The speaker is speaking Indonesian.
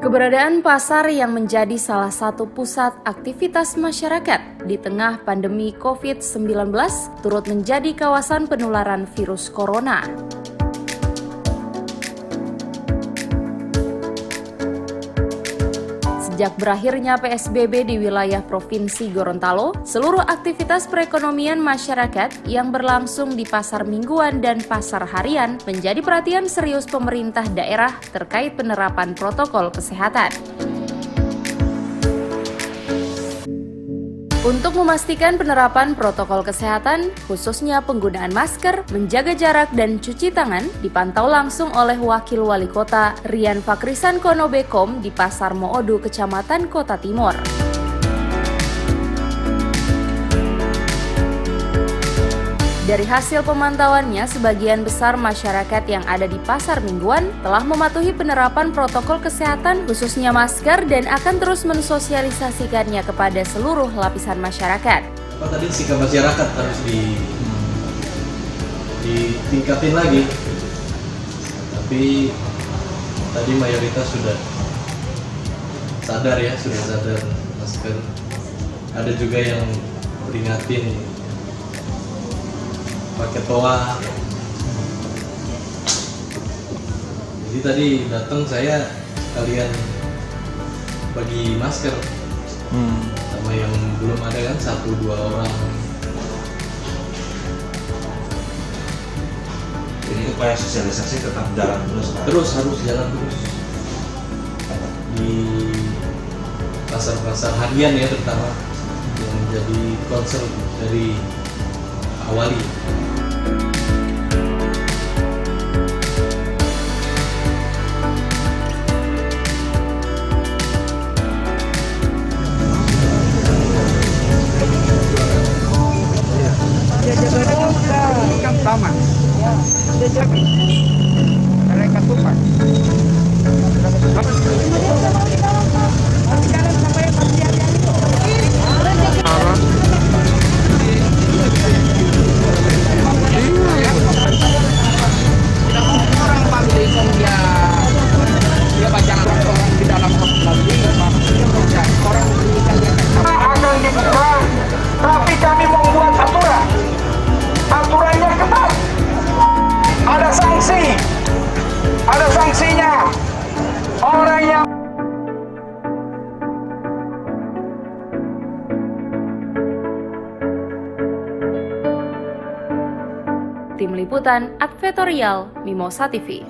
Keberadaan pasar yang menjadi salah satu pusat aktivitas masyarakat di tengah pandemi COVID-19 turut menjadi kawasan penularan virus corona. Sejak berakhirnya PSBB di wilayah Provinsi Gorontalo, seluruh aktivitas perekonomian masyarakat yang berlangsung di pasar mingguan dan pasar harian menjadi perhatian serius pemerintah daerah terkait penerapan protokol kesehatan. Untuk memastikan penerapan protokol kesehatan, khususnya penggunaan masker, menjaga jarak dan cuci tangan, dipantau langsung oleh Wakil Wali Kota Rian Fakrisan Konobekom di Pasar Moodu, Kecamatan Kota Timur. Dari hasil pemantauannya, sebagian besar masyarakat yang ada di pasar mingguan telah mematuhi penerapan protokol kesehatan khususnya masker dan akan terus mensosialisasikannya kepada seluruh lapisan masyarakat. Tadi sikap masyarakat harus ditingkatin lagi, tapi tadi mayoritas sudah sadar masker. Ada juga yang peringatin pakai toa. Jadi tadi datang saya kalian bagi masker sama yang belum ada kan 1-2 orang. Jadi upaya sosialisasi tetap jalan Terus harus jalan terus di pasar-pasar harian ya, terutama yang menjadi concern dari awali. Kan sama, mereka tumpah. Orang pandai dia baca orang di dalam orang akan dibuka, tapi kami membuat aturan. Aturannya ketat, ada sanksinya. Orang yang Tim Liputan Advertorial Mimosa TV.